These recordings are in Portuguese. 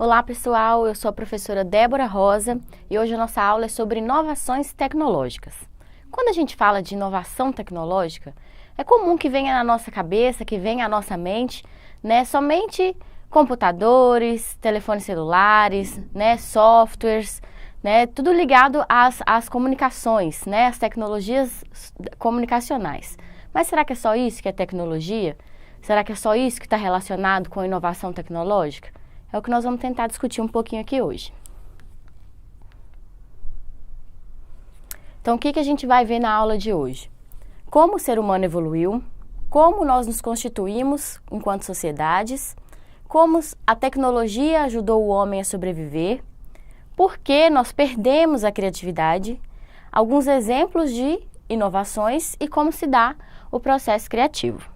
Olá pessoal, eu sou a professora Débora Rosa e hoje a nossa aula é sobre inovações tecnológicas. Quando a gente fala de inovação tecnológica, é comum que venha na nossa cabeça, que venha à nossa mente, somente computadores, telefones celulares, softwares, tudo ligado às comunicações, às tecnologias comunicacionais. Mas será que é só isso que é tecnologia? Será que é só isso que está relacionado com a inovação tecnológica? É o que nós vamos tentar discutir um pouquinho aqui hoje. Então, o que a gente vai ver na aula de hoje? Como o ser humano evoluiu, como nós nos constituímos enquanto sociedades, como a tecnologia ajudou o homem a sobreviver, por que nós perdemos a criatividade, alguns exemplos de inovações e como se dá o processo criativo.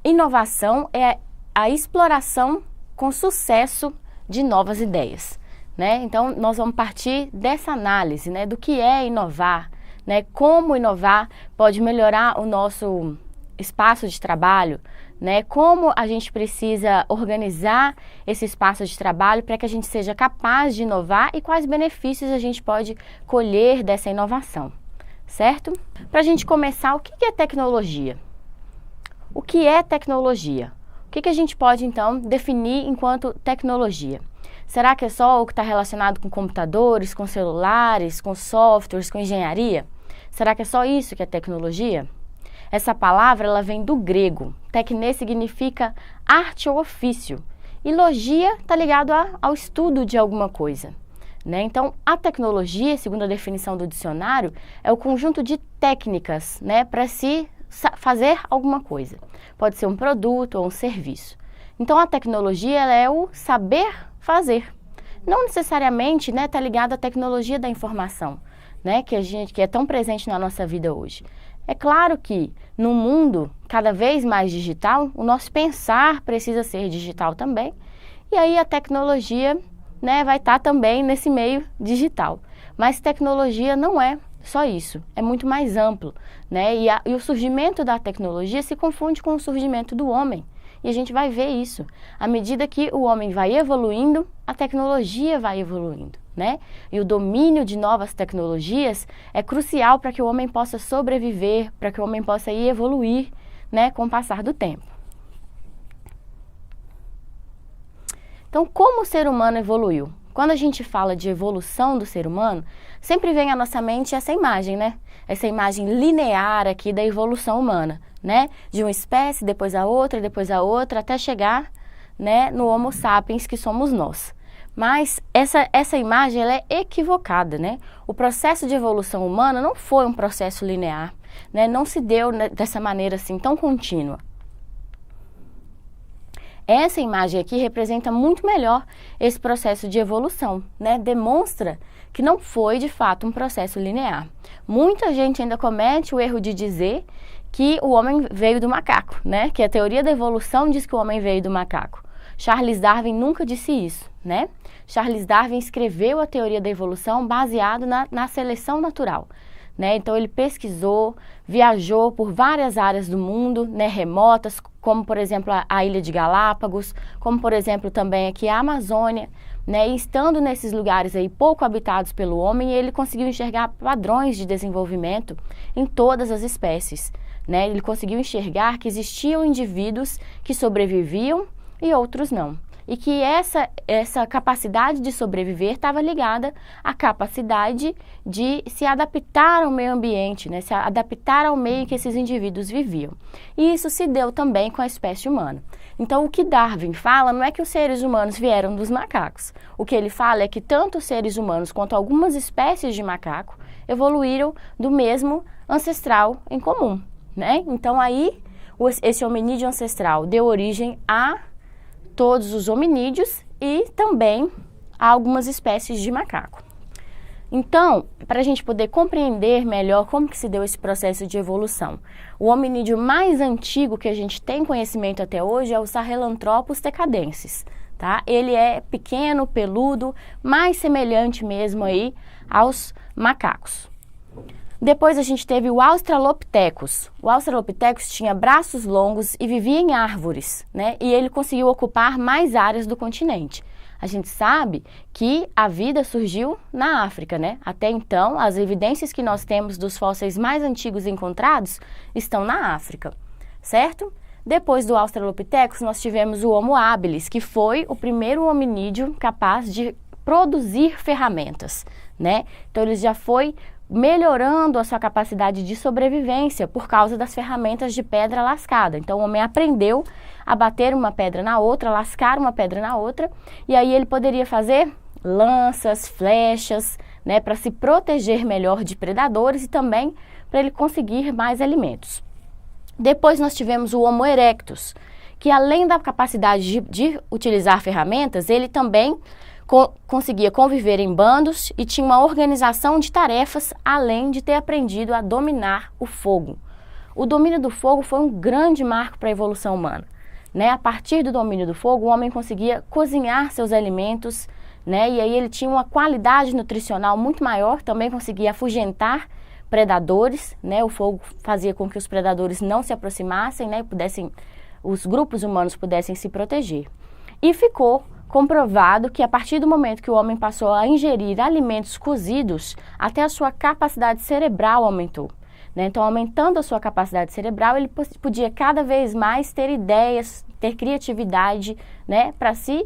Inovação é a exploração com sucesso de novas ideias, Então, nós vamos partir dessa análise, do que é inovar, como inovar pode melhorar o nosso espaço de trabalho, como a gente precisa organizar esse espaço de trabalho para que a gente seja capaz de inovar e quais benefícios a gente pode colher dessa inovação, certo? Para a gente começar, o que é tecnologia? O que é tecnologia? O que a gente pode, então, definir enquanto tecnologia? Será que é só o que está relacionado com computadores, com celulares, com softwares, com engenharia? Será que é só isso que é tecnologia? Essa palavra ela vem do grego. Tecne significa arte ou ofício. E logia está ligado ao estudo de alguma coisa. Então, a tecnologia, segundo a definição do dicionário, é o conjunto de técnicas para se fazer alguma coisa. Pode ser um produto ou um serviço. Então, a tecnologia ela é o saber fazer. Não necessariamente está ligado à tecnologia da informação, que é tão presente na nossa vida hoje. É claro que no mundo cada vez mais digital, o nosso pensar precisa ser digital também. E aí a tecnologia vai estar também nesse meio digital. Mas tecnologia não é só isso, é muito mais amplo, E o surgimento da tecnologia se confunde com o surgimento do homem. E a gente vai ver isso. À medida que o homem vai evoluindo, a tecnologia vai evoluindo, E o domínio de novas tecnologias é crucial para que o homem possa sobreviver, para que o homem possa ir evoluir, com o passar do tempo. Então, como o ser humano evoluiu? Quando a gente fala de evolução do ser humano, sempre vem à nossa mente essa imagem, Essa imagem linear aqui da evolução humana, De uma espécie, depois a outra, até chegar, no Homo sapiens, que somos nós. Mas essa imagem ela é equivocada, O processo de evolução humana não foi um processo linear, Não se deu dessa maneira assim tão contínua. Essa imagem aqui representa muito melhor esse processo de evolução, Demonstra que não foi, de fato, um processo linear. Muita gente ainda comete o erro de dizer que o homem veio do macaco, Que a teoria da evolução diz que o homem veio do macaco. Charles Darwin nunca disse isso, Charles Darwin escreveu a teoria da evolução baseado na seleção natural. Então, ele pesquisou, viajou por várias áreas do mundo, remotas, como, por exemplo, a Ilha de Galápagos, como, por exemplo, também aqui a Amazônia, E estando nesses lugares aí pouco habitados pelo homem, ele conseguiu enxergar padrões de desenvolvimento em todas as espécies, Ele conseguiu enxergar que existiam indivíduos que sobreviviam e outros não. E que essa capacidade de sobreviver estava ligada à capacidade de se adaptar ao meio ambiente, Se adaptar ao meio em que esses indivíduos viviam. E isso se deu também com a espécie humana. Então, o que Darwin fala não é que os seres humanos vieram dos macacos. O que ele fala é que tanto os seres humanos quanto algumas espécies de macaco evoluíram do mesmo ancestral em comum, Então, aí, esse hominídeo ancestral deu origem a todos os hominídeos e também a algumas espécies de macaco. Então, para a gente poder compreender melhor como que se deu esse processo de evolução, o hominídeo mais antigo que a gente tem conhecimento até hoje é o Sahelanthropus decadensis, Ele é pequeno, peludo, mais semelhante mesmo aí aos macacos. Depois a gente teve o Australopithecus. O Australopithecus tinha braços longos e vivia em árvores, E ele conseguiu ocupar mais áreas do continente. A gente sabe que a vida surgiu na África, né? Até então, as evidências que nós temos dos fósseis mais antigos encontrados estão na África, certo? Depois do Australopithecus, nós tivemos o Homo habilis, que foi o primeiro hominídeo capaz de produzir ferramentas, né? Então, ele já foi melhorando a sua capacidade de sobrevivência por causa das ferramentas de pedra lascada. Então, o homem aprendeu a bater uma pedra na outra, lascar uma pedra na outra, e aí ele poderia fazer lanças, flechas, né, para se proteger melhor de predadores e também para ele conseguir mais alimentos. Depois nós tivemos o Homo erectus, que além da capacidade de utilizar ferramentas, ele também conseguia conviver em bandos e tinha uma organização de tarefas, além de ter aprendido a dominar o fogo. O domínio do fogo foi um grande marco para a evolução humana, né? A partir do domínio do fogo, o homem conseguia cozinhar seus alimentos, né? E aí ele tinha uma qualidade nutricional muito maior, também conseguia afugentar predadores, né? O fogo fazia com que os predadores não se aproximassem, né? Os grupos humanos pudessem se proteger. E ficou comprovado que a partir do momento que o homem passou a ingerir alimentos cozidos, até a sua capacidade cerebral aumentou, né? Então, aumentando a sua capacidade cerebral, ele podia cada vez mais ter ideias, ter criatividade, né? Para se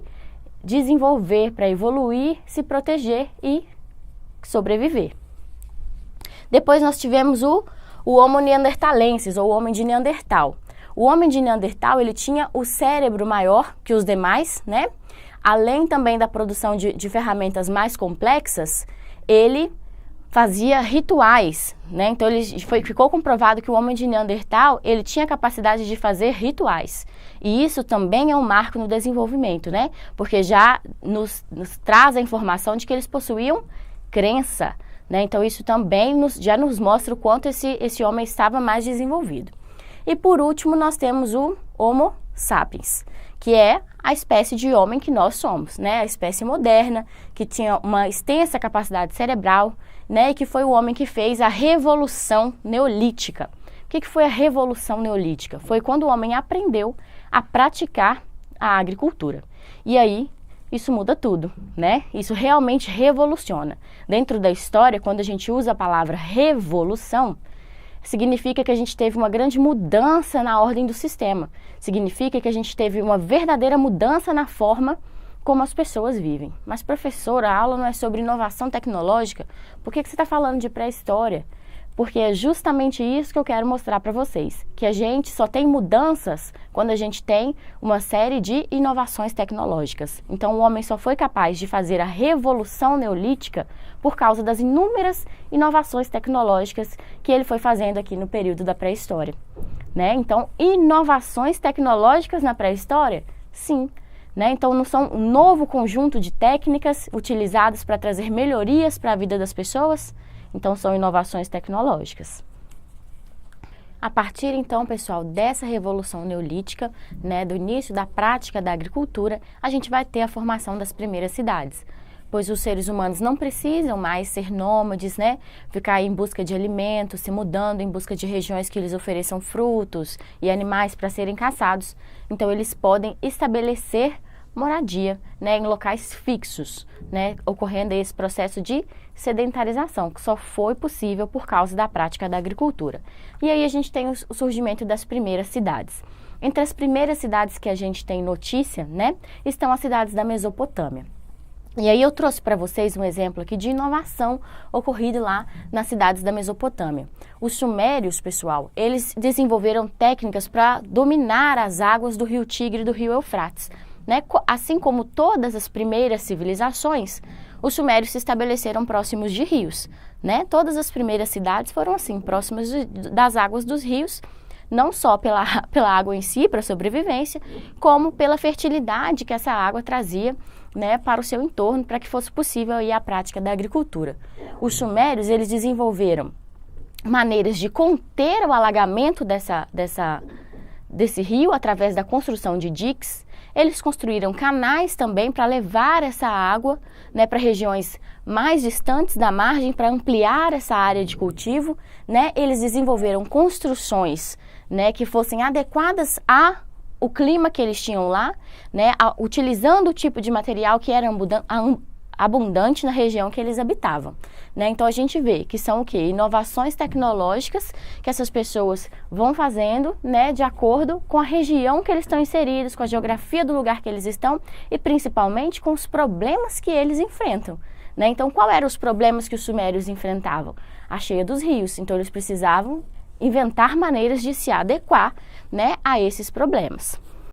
desenvolver, para evoluir, se proteger e sobreviver. Depois nós tivemos o Homo neanderthalensis, ou o homem de Neandertal. O homem de Neandertal, ele tinha o cérebro maior que os demais, né? Além também da produção de ferramentas mais complexas, ele fazia rituais, né? Então, ficou comprovado que o homem de Neandertal, ele tinha capacidade de fazer rituais. E isso também é um marco no desenvolvimento, né? Porque já nos traz a informação de que eles possuíam crença, né? Então, isso também já nos mostra o quanto esse homem estava mais desenvolvido. E, por último, nós temos o Homo sapiens, que é a espécie de homem que nós somos, né? A espécie moderna, que tinha uma extensa capacidade cerebral, né? E que foi o homem que fez a Revolução Neolítica. O que foi a Revolução Neolítica? Foi quando o homem aprendeu a praticar a agricultura. E aí, isso muda tudo, né? Isso realmente revoluciona. Dentro da história, quando a gente usa a palavra revolução, significa que a gente teve uma grande mudança na ordem do sistema. Significa que a gente teve uma verdadeira mudança na forma como as pessoas vivem. Mas, professora, a aula não é sobre inovação tecnológica? Por que você está falando de pré-história? Porque é justamente isso que eu quero mostrar para vocês. Que a gente só tem mudanças quando a gente tem uma série de inovações tecnológicas. Então, o homem só foi capaz de fazer a Revolução Neolítica por causa das inúmeras inovações tecnológicas que ele foi fazendo aqui no período da pré-história, né? Então, inovações tecnológicas na pré-história? Sim. Né? Então, não são um novo conjunto de técnicas utilizadas para trazer melhorias para a vida das pessoas? Então, são inovações tecnológicas. A partir, então, pessoal, dessa Revolução Neolítica, né, do início da prática da agricultura, a gente vai ter a formação das primeiras cidades. Pois os seres humanos não precisam mais ser nômades, né, ficar em busca de alimentos, se mudando em busca de regiões que lhes ofereçam frutos e animais para serem caçados. Então, eles podem estabelecer moradia, né, em locais fixos, né, ocorrendo esse processo de sedentarização, que só foi possível por causa da prática da agricultura. E aí a gente tem o surgimento das primeiras cidades. Entre as primeiras cidades que a gente tem notícia, né, estão as cidades da Mesopotâmia. E aí eu trouxe para vocês um exemplo aqui de inovação ocorrido lá nas cidades da Mesopotâmia. Os sumérios, pessoal, eles desenvolveram técnicas para dominar as águas do rio Tigre e do rio Eufrates, né? Assim como todas as primeiras civilizações, os sumérios se estabeleceram próximos de rios, né? Todas as primeiras cidades foram assim, próximas das águas dos rios, não só pela água em si, para a sobrevivência, como pela fertilidade que essa água trazia, né, para o seu entorno, para que fosse possível aí a prática da agricultura. Os sumérios, eles desenvolveram maneiras de conter o alagamento desse rio através da construção de diques. Eles construíram canais também para levar essa água, né, para regiões mais distantes da margem, para ampliar essa área de cultivo, né? Eles desenvolveram construções, né, que fossem adequadas o clima que eles tinham lá, né, utilizando o tipo de material que era abundante na região que eles habitavam, né? Então a gente vê que são o quê? Inovações tecnológicas que essas pessoas vão fazendo, né, de acordo com a região que eles estão inseridos, com a geografia do lugar que eles estão e principalmente com os problemas que eles enfrentam, né? Então qual eram os problemas que os sumérios enfrentavam? A cheia dos rios, então eles precisavam inventar maneiras de se adequar, né, a esses problemas.